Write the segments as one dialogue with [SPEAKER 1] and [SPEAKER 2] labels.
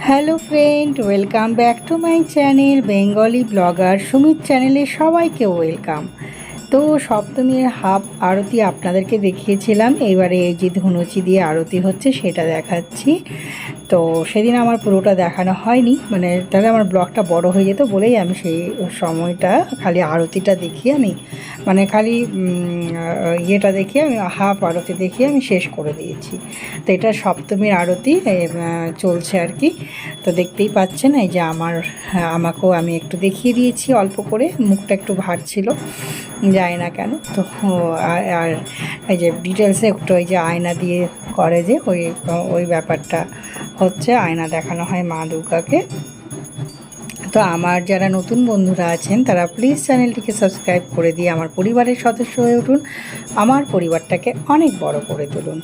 [SPEAKER 1] Hello friend, welcome back to my channel Bengali blogger Sumit চ্যানেলে সবাইকে welcome. তো সপ্তমীর হাফ আরতি আপনাদেরকে দেখিয়েছিলাম, এবারে এই যে ধুনুচি দিয়ে আরতি হচ্ছে সেটা দেখাচ্ছি। তো সেদিন আমার পুরোটা দেখানো হয়নি, মানে তাহলে আমার ব্লগটা বড় হয়ে যেত বলেই আমি সেই সময়টা খালি আরতিটা দেখিয়ে আমি মানে খালি ইয়েটা দেখিয়ে আমি হাফ আরতি দেখিয়ে আমি শেষ করে দিয়েছি। তো এটা সপ্তমীর আরতি চলছে আর কি। তো দেখতেই পাচ্ছেন এই যে আমাকেও আমি একটু দেখিয়ে দিয়েছি অল্প করে, মুখটা একটু ভার ছিল যায় না কেন। তো আর এই যে ডিটেলসে একটু ওই যে আয়না দিয়ে করে যে ওই ওই ব্যাপারটা হচ্ছে, আয়না দেখানো হয় মা দুর্গাকে। তো আমার যারা নতুন বন্ধুরা আছেন তারা প্লিজ চ্যানেলটিকে সাবস্ক্রাইব করে দিয়ে আমার পরিবারের সদস্য হয়ে উঠুন, আমার পরিবারটাকে অনেক বড় করে তুলুন।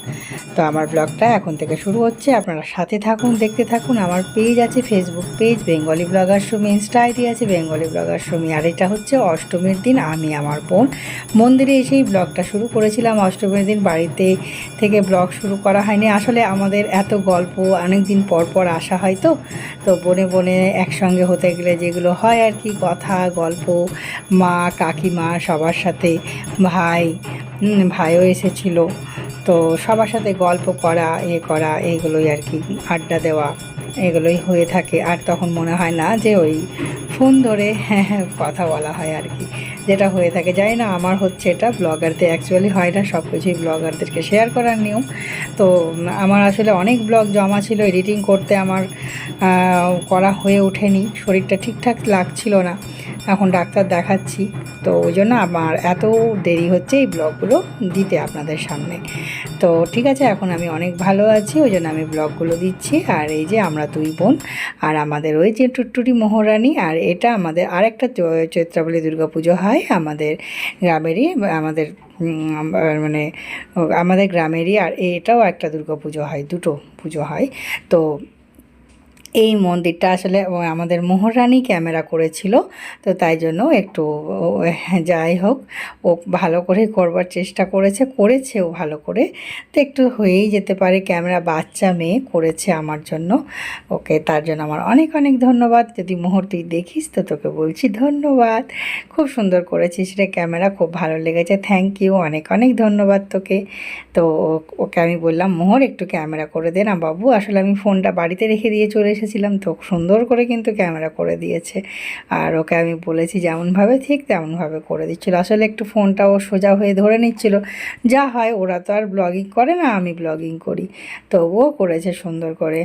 [SPEAKER 1] তো আমার ব্লগটা এখন থেকে শুরু হচ্ছে, আপনারা সাথে থাকুন, দেখতে থাকুন। আমার পেজ আছে, Facebook page Bengali blogger Sumi, Insta ID আছে বেঙ্গলি ব্লগার সুমি। আর এটা হচ্ছে অষ্টমীর দিন আমি আমার বোন মন্দিরে এসেই ব্লগটা শুরু করেছিলাম। অষ্টমীর দিন বাড়িতে থেকে ব্লগ শুরু করা হয়নি, আসলে আমাদের এত গল্প অনেক দিন পর পর আসা হয়। তো বনে বনে একসঙ্গে হতে গেলে যেগুলো হয় আর কি, কথা গল্প, মা কাকিমা সবার সাথে, ভাইও এসেছিল। তো সবার সাথে গল্প করা করা এইগুলোই আর কি, আড্ডা দেওয়া এগুলোই হয়ে থাকে। আর তখন মনে হয় না যে ওই ফোন ধরে কথা বলা হয় আর কি, যেটা হয়ে থাকে। জানি না আমার হচ্ছে এটা ব্লগারদের অ্যাকচুয়ালি হয় না, সব কিছুই ব্লগারদেরকে শেয়ার করার নিয়ম। তো আমার আসলে অনেক ব্লগ জমা ছিল, এডিটিং করতে আমার করা হয়ে ওঠেনি, শরীরটা ঠিকঠাক লাগছিল না, এখন ডাক্তার দেখাচ্ছি। তো ওই জন্য আমার এত দেরি হচ্ছে এই ব্লগগুলো দিতে আপনাদের সামনে। তো ঠিক আছে, এখন আমি অনেক ভালো আছি, ওই জন্য আমি ব্লগগুলো দিচ্ছি। আর এই যে আমরা দুই বোন, আর আমাদের ওই যে টুটটুটি মহারানী, আর এটা আমাদের আরেকটা চৈত্রাবলী দুর্গাপুজো হয় আমাদের গ্রামেরই, মানে আমাদের গ্রামেরই। আর এটাও একটা দুর্গাপুজো হয়, দুটো পুজো হয়। তো এই মন্দিরটা আসলে আমাদের মোহরানি ক্যামেরা করেছিল, তো তাই জন্য একটু যাই হোক, ও ভালো করে করবার চেষ্টা করেছেও ভালো করে। তো একটু হয়েই যেতে পারে, ক্যামেরা বাচ্চা মেয়ে করেছে আমার জন্য, ওকে তার জন্য আমার অনেক অনেক ধন্যবাদ। যদি মোহর তুই দেখিস তো তোকে বলছি ধন্যবাদ, খুব সুন্দর করেছিস রে ক্যামেরা, খুব ভালো লেগেছে, থ্যাংক ইউ, অনেক অনেক ধন্যবাদ তোকে। তো ওকে আমি বললাম মোহর একটু ক্যামেরা করে দে না বাবু, আসলে আমি ফোনটা বাড়িতে রেখে দিয়ে চলে এসেছিলাম, তো সুন্দর করে কিন্তু ক্যামেরা করে দিয়েছে। আর ওকে আমি বলেছি যেমনভাবে ঠিক তেমনভাবে করে দিচ্ছিলো, আসলে একটু ফোনটা ও সোজা হয়ে ধরে নিচ্ছিল, যা হয়, ওরা তো আর ব্লগিং করে না, আমি ব্লগিং করি। তো ও করেছে সুন্দর করে।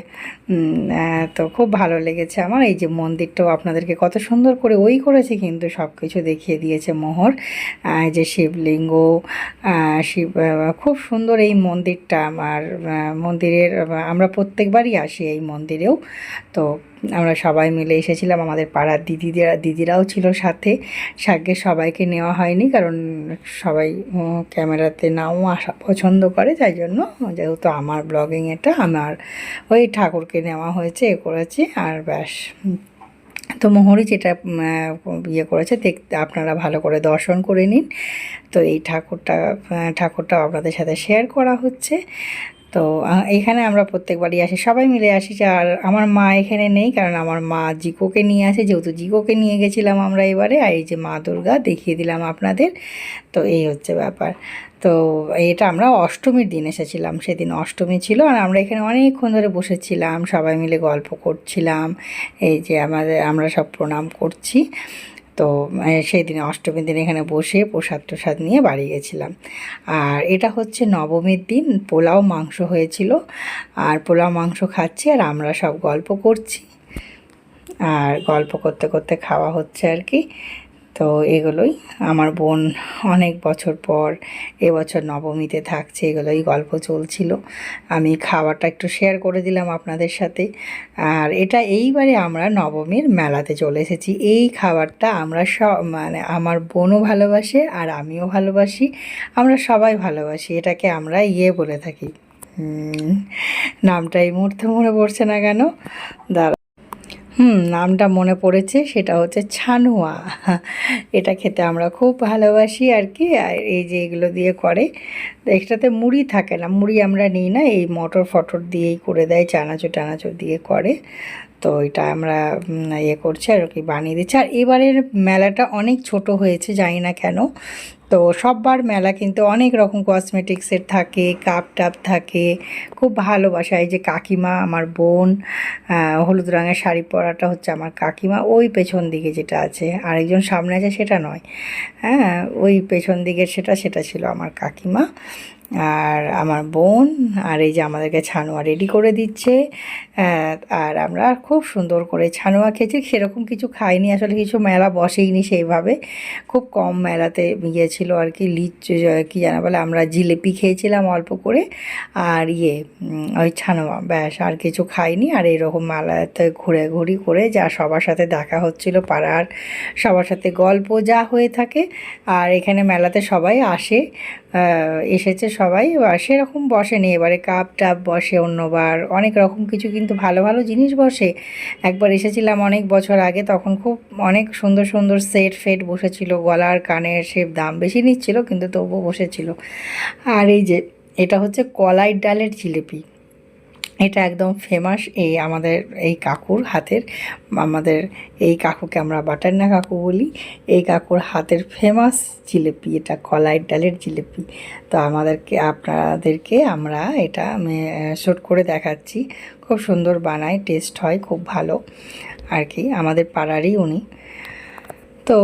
[SPEAKER 1] তো খুব ভালো লেগেছে আমার। এই যে মন্দিরটাও আপনাদেরকে কত সুন্দর করে ওই করেছে, কিন্তু সব কিছু দেখিয়ে দিয়েছে মোহর। যে শিবলিঙ্গ, শিব, খুব সুন্দর এই মন্দিরটা। আমার মন্দিরের আমরা প্রত্যেকবারই আসি এই মন্দিরেও। তো আমরা সবাই মিলে এসেছিলাম, আমাদের পাড়ার দিদিরাও ছিল সাথে। সাথে সবাইকে নেওয়া হয়নি, কারণ সবাই ক্যামেরাতে নাও আসা পছন্দ করে, তাই জন্য যেহেতু আমার ব্লগিং এটা, আমার ওই ঠাকুরকে নেওয়া হয়েছে, করেছি আর ব্যাস। তো মোহরই যেটা করেছে দেখতে, আপনারা ভালো করে দর্শন করে নিন। তো এই ঠাকুরটা আপনাদের সাথে শেয়ার করা হচ্ছে। তো এখানে আমরা প্রত্যেকবারই আসি, সবাই মিলে আসি। আর আমার মা এখানে নেই, কারণ আমার মা জিকোকে নিয়ে আসে, যেহেতু জিকোকে নিয়ে গেছিলাম আমরা এবারে। আর এই যে মা দুর্গা দেখিয়ে দিলাম আপনাদের। তো এই হচ্ছে ব্যাপার। তো এটা আমরা অষ্টমীর দিন এসেছিলাম, সেদিন অষ্টমী ছিল, আর আমরা এখানে অনেকক্ষণ ধরে বসেছিলাম, সবাই মিলে গল্প করছিলাম। এই যে আমরা সব প্রণাম করছি। তো সেই দিনে অষ্টমীর দিন এখানে বসে প্রসাদ টোসাদ নিয়ে বাড়ি গেছিলাম। আর এটা হচ্ছে নবমীর দিন, পোলাও মাংস হয়েছিল, আর পোলাও মাংস খাচ্ছি, আর আমরা সব গল্প করছি, আর গল্প করতে করতে খাওয়া হচ্ছে আর কি। তো এগুলোই, আমার বোন অনেক বছর পর এবছর নবমীতে থাকছে, এগুলোই গল্প চলছিল। আমি খাবারটা একটু শেয়ার করে দিলাম আপনাদের সাথে। আর এটা এইবারে আমরা নবমীর মেলাতে চলে এসেছি, এই খাবারটা আমরা মানে আমার বোনও ভালোবাসে আর আমিও ভালোবাসি, আমরা সবাই ভালোবাসি এটাকে। আমরা বলে থাকি, নামটা এই মুহূর্তে মনে পড়ছে না কেন, নামটা মনে পড়েছে, সেটা হচ্ছে ছানুয়া। এটা খেতে আমরা খুব ভালোবাসি আর কি। আর এই যে এগুলো দিয়ে করে, তো এক্সট্রাতে মুড়ি থাকে না, মুড়ি আমরা নিই না, এই মটর ফটর দিয়েই করে দেয়, চানাচুর টানাচুর দিয়ে করে। তো এটা আমরা ইয়ে করছি আর কি, বানিয়ে দিচ্ছি। আর এবারের মেলাটা অনেক ছোট হয়েছে, জানি না কেন। তো সববার মেলা কিন্তু অনেক রকম কসমেটিক্সের থাকে, কাপ টাপ থাকে, খুব ভালোবাসা। এই যে কাকিমা, আমার বোন, হলুদ রঙের শাড়ি পরাটা হচ্ছে আমার কাকিমা, ওই পেছন দিকে যেটা আছে, আরেকজন সামনে আছে সেটা নয়, হ্যাঁ ওই পেছন দিকের সেটা ছিল আমার কাকিমা আর আমার বোন। আর এই যে আমাদেরকে ছানোয়া রেডি করে দিচ্ছে। আর আমরা খুব সুন্দর করে ছানোয়া খেয়েছি, সেরকম কিছু খাইনি আসলে, কিছু মেলা বসেইনি সেইভাবে, খুব কম মেলাতে গিয়েছিলো আর কি। কী জানা বলে, আমরা জিলিপি খেয়েছিলাম অল্প করে, আর ওই ছানোয়া, ব্যাস, আর কিছু খাইনি। আর এরকম মেলাতে ঘুরি করে যা সবার সাথে দেখা হচ্ছিলো, পাড়ার সবার সাথে গল্প যা হয়ে থাকে। আর এখানে মেলাতে সবাই আসে, এসেছে সবাই, সেরকম বসেনি এবারে, কাপ টাপ বসে অন্যবার, অনেক রকম কিছু কিন্তু ভালো ভালো জিনিস বসে। একবার এসেছিলাম অনেক বছর আগে, তখন খুব অনেক সুন্দর সুন্দর সেট ফেট বসেছিল, গলার কানের, সে দাম বেশি নিচ্ছিল কিন্তু তবুও বসেছিল। আর এই যে এটা হচ্ছে কলাই ডালের জিলিপি, এটা একদম ফেমাস এই আমাদের এই কাকুর হাতের। আমাদের এই কাকুকে আমরা বাটান্না কাকু বলি। এই কাকুর হাতের ফেমাস জিলিপি এটা, কলাই ডালের জিলিপি। তো আপনাদেরকে আমরা এটা শ্যুট করে দেখাচ্ছি। খুব সুন্দর বানায়, টেস্ট হয় খুব ভালো আর কি, আমাদের পাড়ারই উনি। তো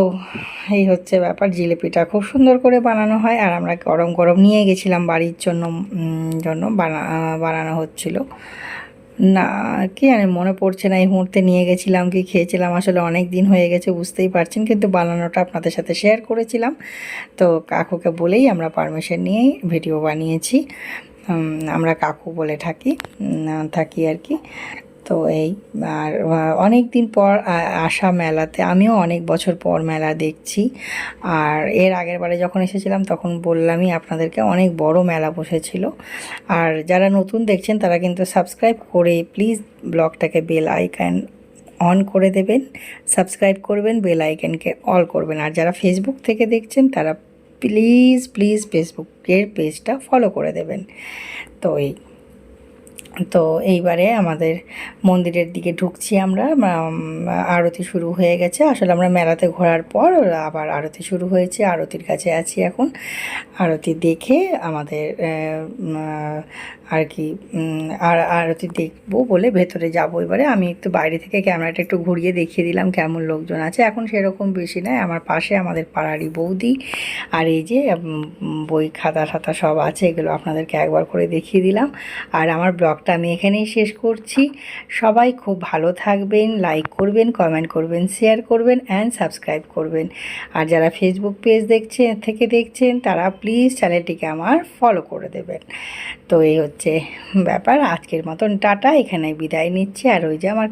[SPEAKER 1] এই হচ্ছে ব্যাপার, জিলিপিটা খুব সুন্দর করে বানানো হয়। আর আমরা গরম গরম নিয়ে গেছিলাম বাড়ির জন্য বানানো হচ্ছিল না, কি জানি মনে পড়ছে না এই মুহূর্তে, নিয়ে গেছিলাম কি খেয়েছিলাম, আসলে অনেক দিন হয়ে গেছে বুঝতেই পারছেন, কিন্তু বানানোটা আপনাদের সাথে শেয়ার করেছিলাম। তো কাকুকে বলেই আমরা পারমিশন নিয়েই ভিডিও বানিয়েছি, আমরা কাকু বলে থাকি আর কি। তো এই, আর অনেক দিন পর আসা মেলাতে, আমিও অনেক বছর পর মেলা দেখছি। আর এর আগের বারে যখন এসেছিলাম তখন বললামই আপনাদেরকে, অনেক বড় মেলা বসেছিল। আর যারা নতুন দেখছেন তারা কিন্তু সাবস্ক্রাইব করে প্লিজ ব্লগটাকে বেল আইকন অন করে দেবেন, সাবস্ক্রাইব করবেন, বেল আইকনকে অল করবেন। আর যারা ফেসবুক থেকে দেখছেন তারা প্লিজ ফেসবুকের পেজটা ফলো করে দেবেন। তো এইবারে আমাদের মন্দিরের দিকে ঢুকছি আমরা, আরতি শুরু হয়ে গেছে। আসলে আমরা মেলাতে ঘোরার পর আবার আরতি শুরু হয়েছে, আরতির কাছে আছি এখন। আরতি দেখে আমাদের আর কি, আর আরতি দেখবো বলে ভেতরে যাবো। এবারে আমি একটু বাইরে থেকে ক্যামেরাটা একটু ঘুরিয়ে দেখিয়ে দিলাম কেমন লোকজন আছে। এখন সেরকম বেশি নয়, আমার পাশে আমাদের পাড়ারই বৌদি, আর এই যে বই খাতা ঠাতা সব আছে, এগুলো আপনাদেরকে একবার করে দেখিয়ে দিলাম। আর আমার ব্লগটা আমি এখানেই শেষ করছি। সবাই খুব ভালো থাকবেন, লাইক করবেন, কমেন্ট করবেন, শেয়ার করবেন অ্যান্ড সাবস্ক্রাইব করবেন। আর যারা ফেসবুক পেজ দেখছেন তারা প্লিজ চ্যানেলটিকে আমার ফলো করে দেবেন। তো এই হচ্ছে ব্যাপার, আজকের মতন টাটা, এখানে বিদায় নিচ্ছি। আর ওই যে আমার